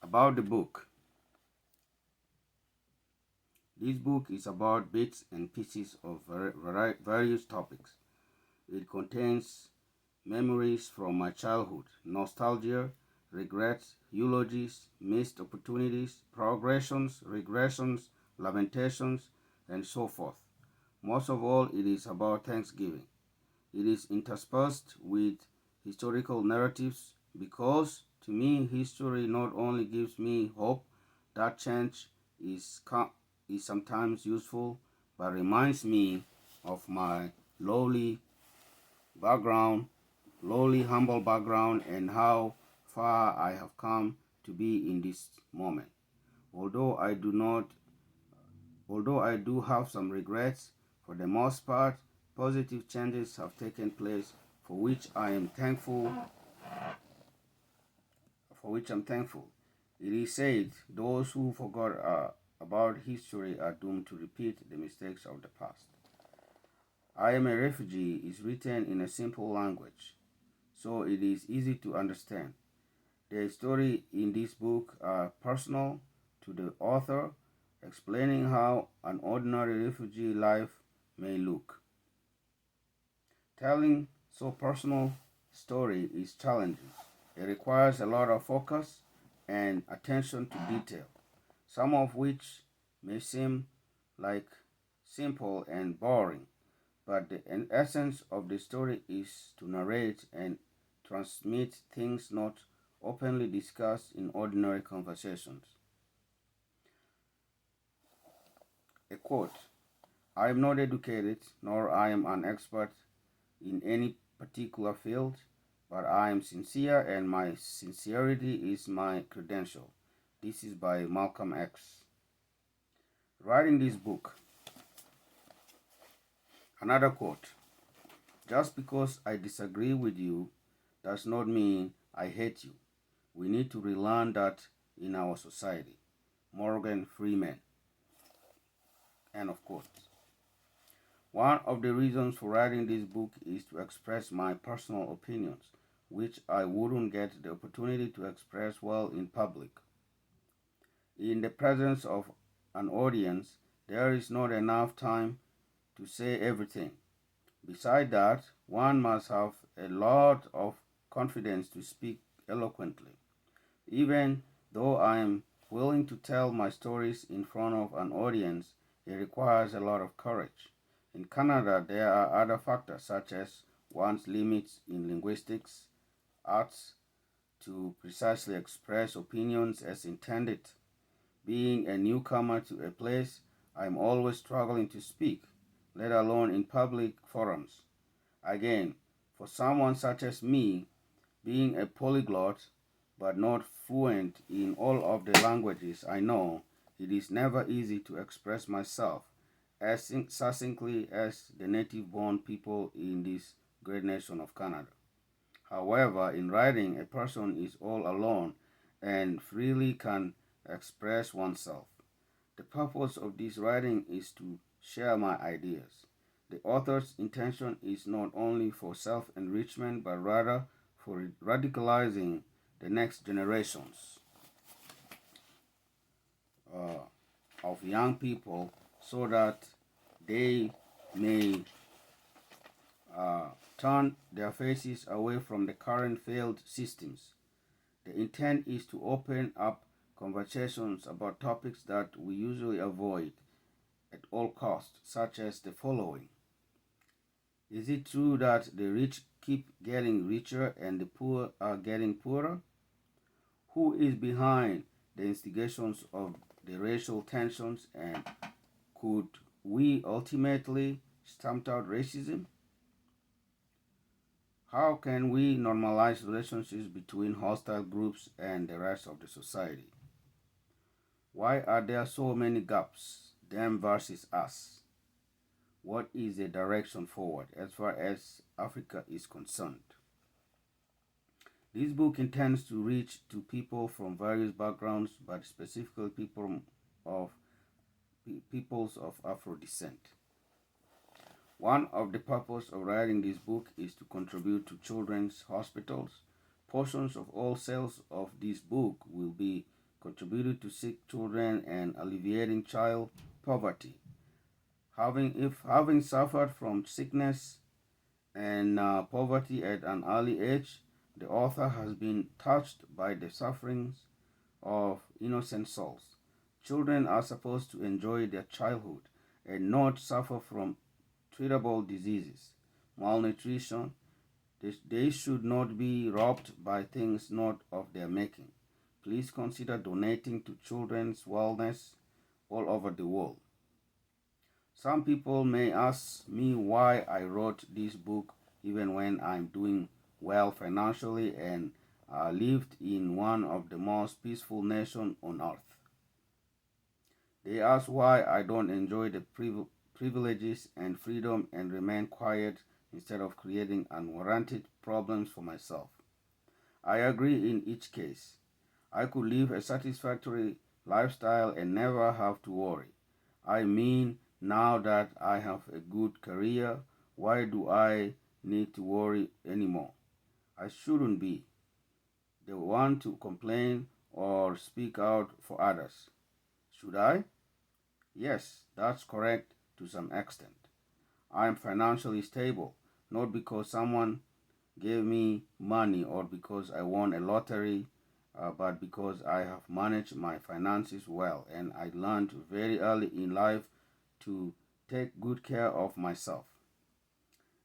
About the book. This book is about bits and pieces of various topics. It contains memories from my childhood, nostalgia, regrets, eulogies, missed opportunities, progressions, regressions, lamentations, and so forth. Most of all, it is about Thanksgiving. It is interspersed with historical narratives because, to me, history not only gives me hope that change is sometimes useful, but reminds me of my lowly background, humble background, and how far I have come to be in this moment. Although I do not, Although I do have some regrets, for the most part, positive changes have taken place for which I am thankful. For which I'm thankful. It is said, those who forgot about history are doomed to repeat the mistakes of the past. I am a refugee is written in a simple language, so it is easy to understand. The story in this book are personal to the author, explaining how an ordinary refugee life may look. Telling so personal story is challenging. It requires a lot of focus and attention to detail, some of which may seem like simple and boring, but the essence of the story is to narrate and transmit things not openly discussed in ordinary conversations. A quote: I am not educated, nor I am an expert in any particular field, but I am sincere and my sincerity is my credential. This is by Malcolm X. Writing this book, another quote: just because I disagree with you does not mean I hate you. We need to relearn that in our society. Morgan Freeman. End of quote. One of the reasons for writing this book is to express my personal opinions, which I wouldn't get the opportunity to express well in public. In the presence of an audience, there is not enough time to say everything. Besides that, one must have a lot of confidence to speak eloquently. Even though I am willing to tell my stories in front of an audience, it requires a lot of courage. In Canada, there are other factors such as one's limits in linguistics, arts, to precisely express opinions as intended. Being a newcomer to a place, I'm always struggling to speak, let alone in public forums. Again, for someone such as me, being a polyglot but not fluent in all of the languages I know, it is never easy to express myself as succinctly as the native born people in this great nation of Canada. However, in writing, a person is all alone and freely can express oneself. The purpose of this writing is to share my ideas. The author's intention is not only for self enrichment but rather for radicalizing the next generations uh, of young people so that they may uh, turn their faces away from the current failed systems. The intent is to open up conversations about topics that we usually avoid at all costs, such as the following. Is it true that the rich keep getting richer and the poor are getting poorer? Who is behind the instigations of the racial tensions, and could we ultimately stamp out racism? How can we normalize relationships between hostile groups and the rest of the society? Why are there so many gaps, them versus us? What is the direction forward as far as Africa is concerned? This book intends to reach to people from various backgrounds, but specifically of peoples of Afro descent. One of the purposes of writing this book is to contribute to children's hospitals. Portions of all sales of this book will be contributed to sick children and alleviating child poverty. Having suffered from sickness and poverty at an early age, the author has been touched by the sufferings of innocent souls. Children are supposed to enjoy their childhood and not suffer from treatable diseases, malnutrition. They should not be robbed by things not of their making. Please consider donating to children's wellness all over the world. Some people may ask me why I wrote this book even when I'm doing well financially and lived in one of the most peaceful nations on earth. They ask why I don't enjoy the privileges and freedom and remain quiet instead of creating unwarranted problems for myself. I agree in each case. I could live a satisfactory lifestyle and never have to worry. I mean, now that I have a good career, why do I need to worry anymore? I shouldn't be the one to complain or speak out for others. Should I? Yes, that's correct to some extent. I am financially stable, not because someone gave me money or because I won a lottery, but because I have managed my finances well and I learned very early in life to take good care of myself.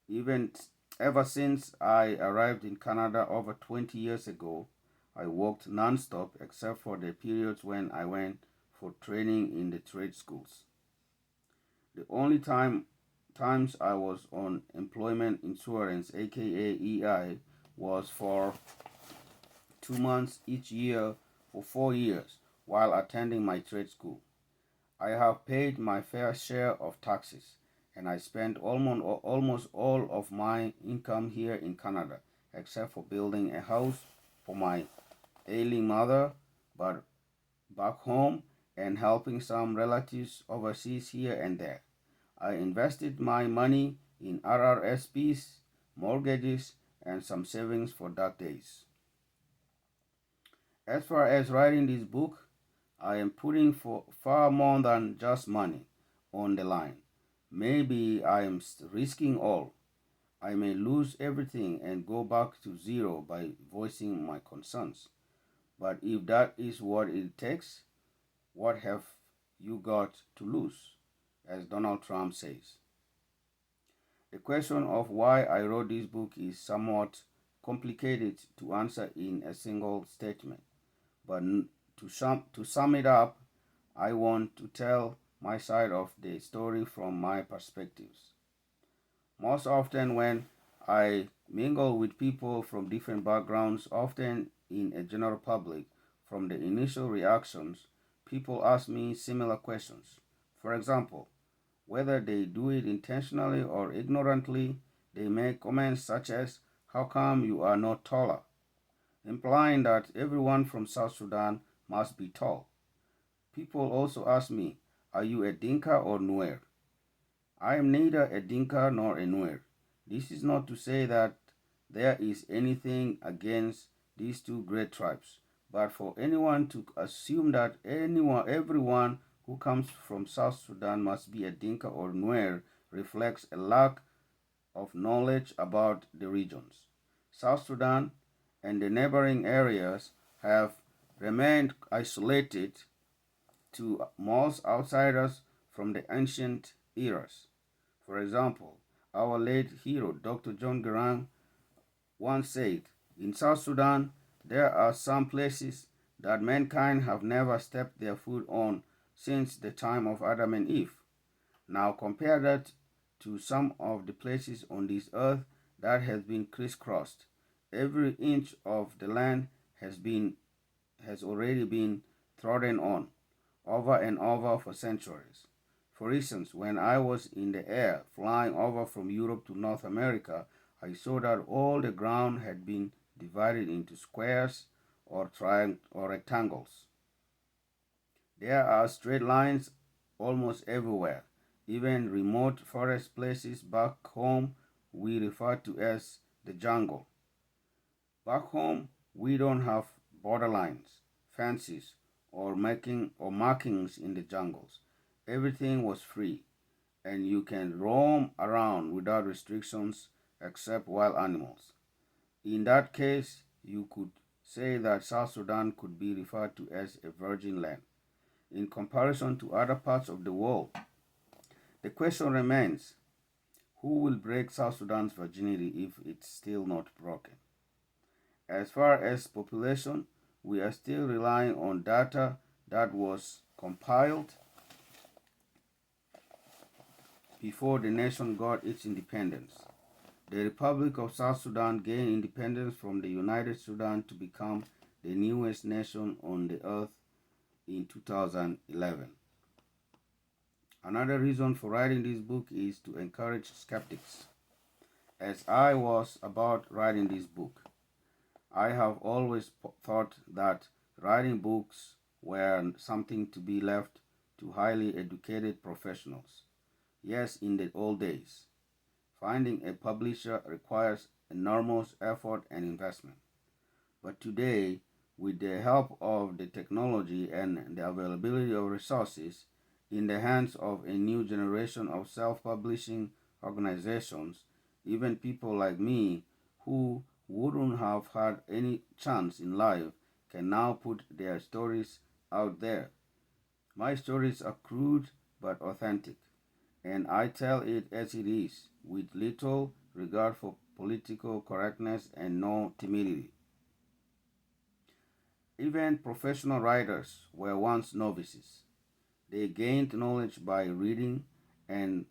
Even ever since I arrived in Canada over 20 years ago, I worked non-stop except for the periods when I went for training in the trade schools. The only times I was on employment insurance, aka EI, was for 2 months each year for 4 years while attending my trade school. I have paid my fair share of taxes and I spent almost all of my income here in Canada, except for building a house for my ailing mother, but back home and helping some relatives overseas here and there. I invested my money in RRSPs, mortgages, and some savings for dark days. As far as writing this book, I am putting for far more than just money on the line. Maybe I am risking all. I may lose everything and go back to zero by voicing my concerns. But if that is what it takes, what have you got to lose? As Donald Trump says. The question of why I wrote this book is somewhat complicated to answer in a single statement. But to sum it up, I want to tell my side of the story from my perspectives. Most often, when I mingle with people from different backgrounds, often in a general public, from the initial reactions, people ask me similar questions. For example, whether they do it intentionally or ignorantly, they make comments such as, "How come you are not taller?" implying that everyone from South Sudan must be tall. People also ask me, "Are you a Dinka or Nuer?" I am neither a Dinka nor a Nuer. This is not to say that there is anything against these two great tribes, but for anyone to assume that everyone who comes from South Sudan must be a Dinka or Nuer reflects a lack of knowledge about the regions. South Sudan and the neighboring areas have remained isolated to most outsiders from the ancient eras. For example, our late hero, Dr. John Garang, once said, "In South Sudan, there are some places that mankind have never stepped their foot on since the time of Adam and Eve. Now compare that to some of the places on this earth that has been crisscrossed. Every inch of the land has already been trodden on over and over for centuries. For instance, when I was in the air flying over from Europe to North America, I saw that all the ground had been divided into squares or rectangles. There are straight lines almost everywhere. Even remote forest places back home we refer to as the jungle. Back home, we don't have borderlines, fences, or markings in the jungles. Everything was free, and you can roam around without restrictions except wild animals. In that case, you could say that South Sudan could be referred to as a virgin land. In comparison to other parts of the world, the question remains, who will break South Sudan's virginity if it's still not broken? As far as population, we are still relying on data that was compiled before the nation got its independence. The Republic of South Sudan gained independence from the United Sudan to become the newest nation on the earth in 2011. Another reason for writing this book is to encourage skeptics. As I was about writing this book, I have always thought that writing books were something to be left to highly educated professionals. Yes, in the old days, finding a publisher requires enormous effort and investment. But today, with the help of the technology and the availability of resources in the hands of a new generation of self-publishing organizations, even people like me who wouldn't have had any chance in life can now put their stories out there. My stories are crude but authentic, and I tell it as it is, with little regard for political correctness and no timidity. Even professional writers were once novices. They gained knowledge by reading and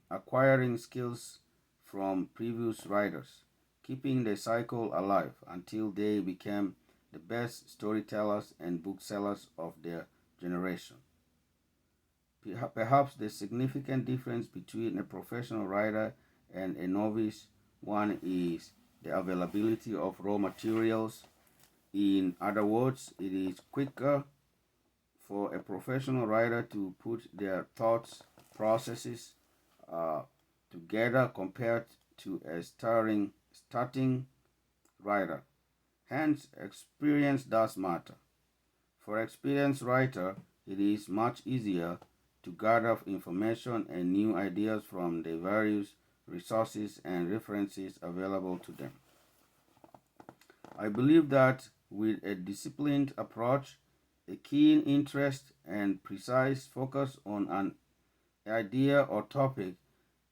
acquiring skills from previous writers, keeping the cycle alive until they became the best storytellers and booksellers of their generation. Perhaps the significant difference between a professional writer and a novice one is the availability of raw materials. In other words, it is quicker for a professional writer to put their thoughts processes uh, together compared to a starting writer. Hence, experience does matter. For experienced writer, it is much easier to gather information and new ideas from the various resources and references available to them. I believe that with a disciplined approach, a keen interest, and precise focus on an idea or topic,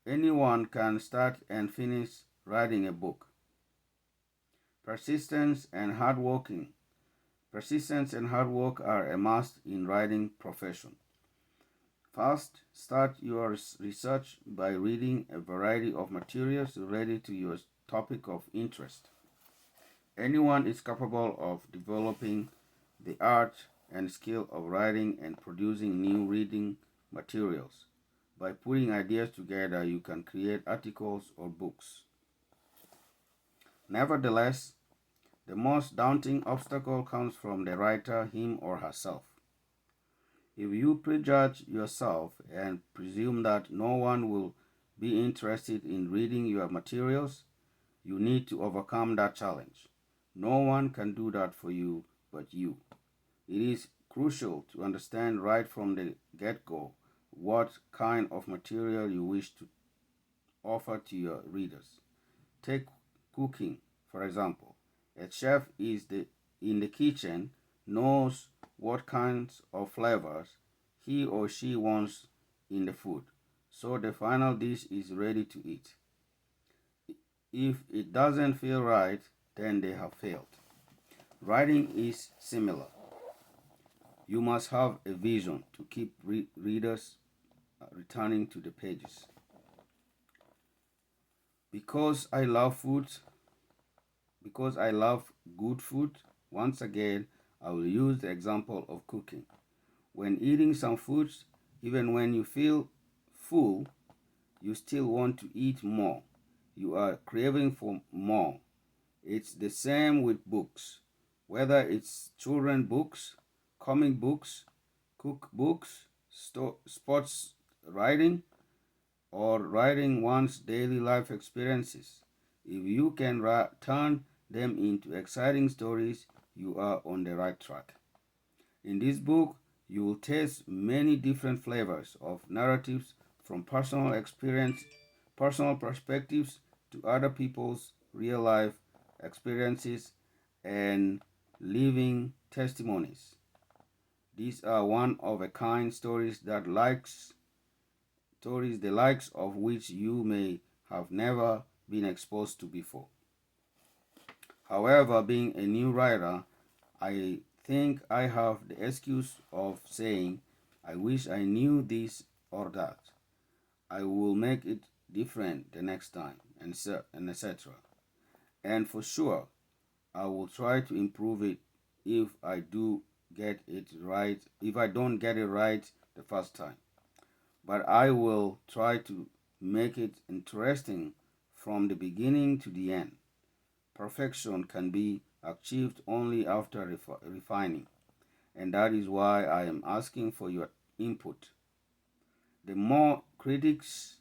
anyone can start and finish writing a book. Persistence and hard working. Persistence and hard work are a must in writing profession. First, start your research by reading a variety of materials related to your topic of interest. Anyone is capable of developing the art and skill of writing and producing new reading materials. By putting ideas together, you can create articles or books. Nevertheless, the most daunting obstacle comes from the writer, him or herself. If you prejudge yourself and presume that no one will be interested in reading your materials, you need to overcome that challenge. No one can do that for you but you. It is crucial to understand right from the get-go what kind of material you wish to offer to your readers. Take cooking, for example. A chef in the kitchen knows what kinds of flavors he or she wants in the food, so the final dish is ready to eat. If it doesn't feel right, then they have failed. Writing is similar. You must have a vision to keep readers returning to the pages. Because I love food, because I love good food, once again, I will use the example of cooking. When eating some foods, even when you feel full, you still want to eat more. You are craving for more. It's the same with books. Whether it's children books, comic books, cookbooks, sports writing, or writing one's daily life experiences. If you can turn them into exciting stories, you are on the right track. In this book, you will taste many different flavors of narratives from personal experience, personal perspectives to other people's real life experiences and living testimonies. These are one of a kind stories the likes of which you may have never been exposed to before. However, being a new writer, I think I have the excuse of saying, I wish I knew this or that. I will make it different the next time, and etc. And for sure, I will try to improve it if I do get it right, if I don't get it right the first time. But I will try to make it interesting from the beginning to the end. Perfection can be achieved only after refining, and that is why I am asking for your input. The more critics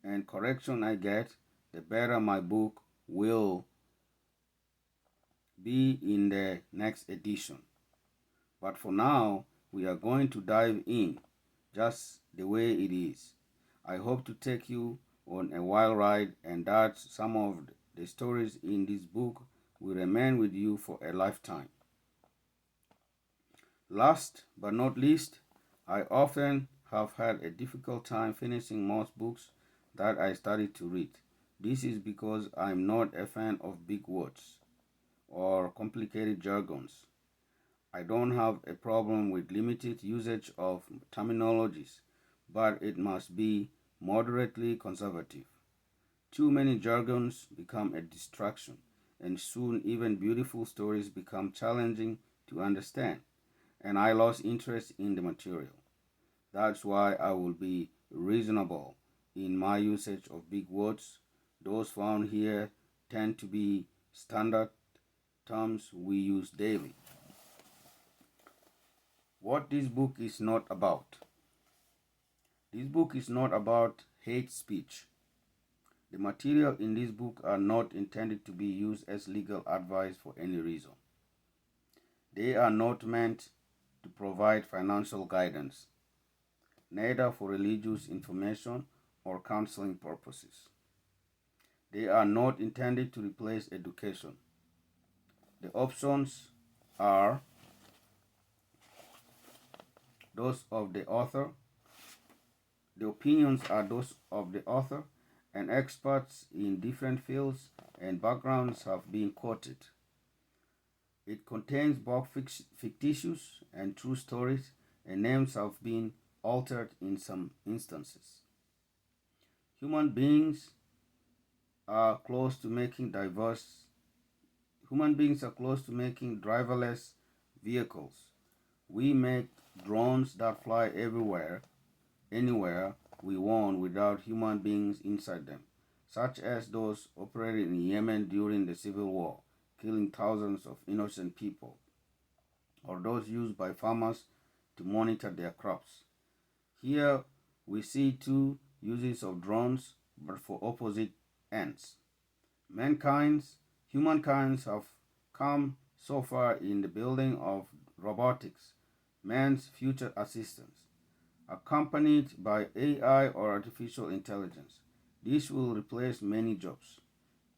and correction I get, the better my book will be in the next edition. But for now, we are going to dive in just the way it is. I hope to take you on a wild ride and that some of the stories in this book will remain with you for a lifetime. Last but not least, I often have had a difficult time finishing most books that I started to read. This is because I'm not a fan of big words or complicated jargons. I don't have a problem with limited usage of terminologies, but it must be moderately conservative. Too many jargons become a distraction, and soon even beautiful stories become challenging to understand, and I lost interest in the material. That's why I will be reasonable in my usage of big words. Those found here tend to be standard terms we use daily. What this book is not about. This book is not about hate speech. The material in this book are not intended to be used as legal advice for any reason. They are not meant to provide financial guidance, neither for religious information or counseling purposes. They are not intended to replace education. The options are those of the author, the opinions are those of the author, and experts in different fields and backgrounds have been quoted. It contains both fictitious and true stories, and names have been altered in some instances. Human beings are close to making diverse Human beings are close to making driverless vehicles. We make drones that fly everywhere, anywhere we want without human beings inside them, such as those operated in Yemen during the civil war, killing thousands of innocent people, or those used by farmers to monitor their crops. Here we see two uses of drones, but for opposite ends. Humankind have come so far in the building of robotics, man's future assistants, accompanied by AI or artificial intelligence. This will replace many jobs.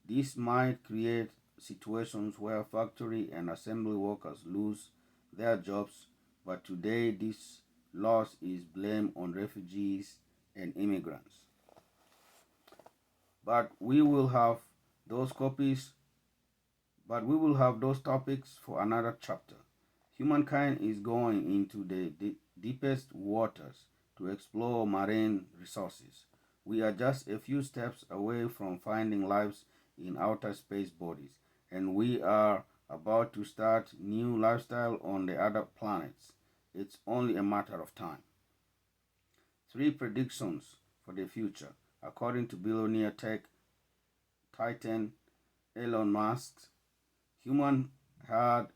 This might create situations where factory and assembly workers lose their jobs, but today this loss is blamed on refugees and immigrants. But we will have those copies, but we will have those topics for another chapter. Humankind is going into the deepest waters to explore marine resources. We are just a few steps away from finding lives in outer space bodies, and we are about to start new lifestyle on the other planets. It's only a matter of time. Three predictions for the future, according to billionaire tech titan Elon Musk. Human had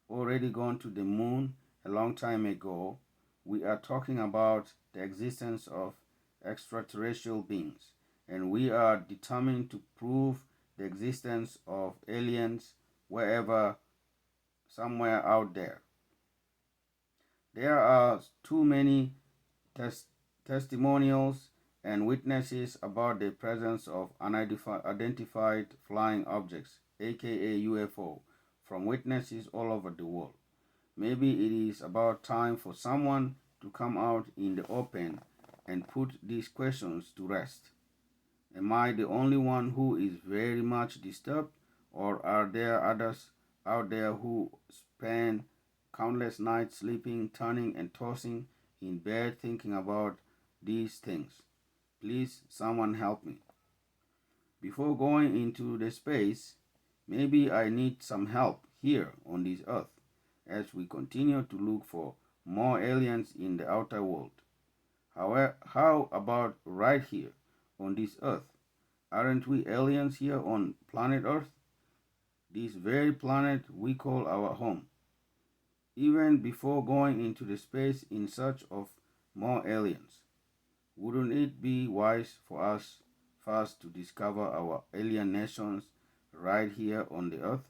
already gone to the moon a long time ago. We are talking about the existence of extraterrestrial beings, and we are determined to prove the existence of aliens wherever, somewhere out there. There are too many tes- testimonials and witnesses about the presence of unidentified flying objects, aka UFO, from witnesses all over the world. Maybe it is about time for someone to come out in the open and put these questions to rest. Am I the only one who is very much disturbed, or are there others out there who spend countless nights sleeping, turning, and tossing in bed thinking about these things? Please, someone help me. Before going into the space, maybe I need some help here on this earth as we continue to look for more aliens in the outer world. However, how about right here on this earth? Aren't we aliens here on planet Earth? This very planet we call our home. Even before going into the space in search of more aliens, wouldn't it be wise for us first to discover our alien nations right here on the Earth?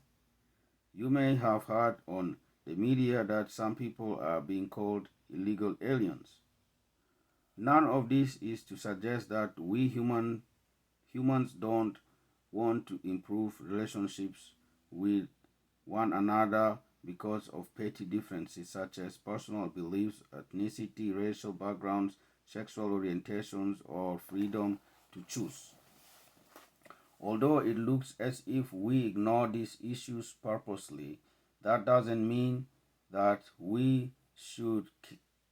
You may have heard on the media that some people are being called illegal aliens. None of this is to suggest that humans don't want to improve relationships with one another because of petty differences such as personal beliefs, ethnicity, racial backgrounds, sexual orientations, or freedom to choose. Although it looks as if we ignore these issues purposely, that doesn't mean that we should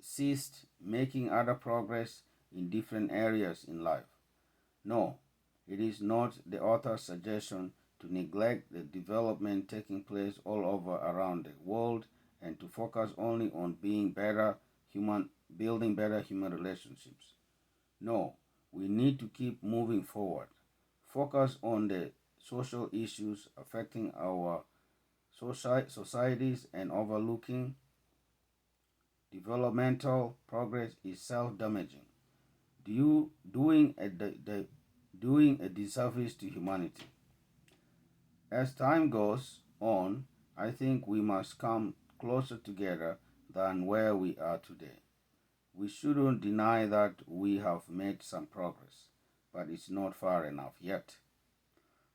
cease making other progress in different areas in life. No, it is not the author's suggestion to neglect the development taking place all over around the world and to focus only on building better human relationships. No, we need to keep moving forward. Focus on the social issues affecting our societies and overlooking developmental progress is self-damaging. Doing a disservice to humanity. As time goes on, I think we must come closer together than where we are today. We shouldn't deny that we have made some progress, but it's not far enough yet.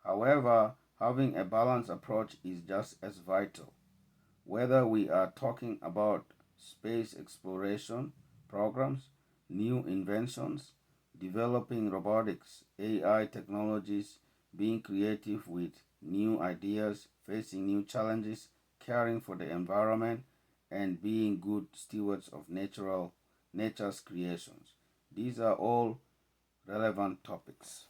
However, having a balanced approach is just as vital. Whether we are talking about space exploration programs, new inventions, developing robotics, AI technologies, being creative with new ideas, facing new challenges, caring for the environment, and being good stewards of nature's creations. These are all relevant topics.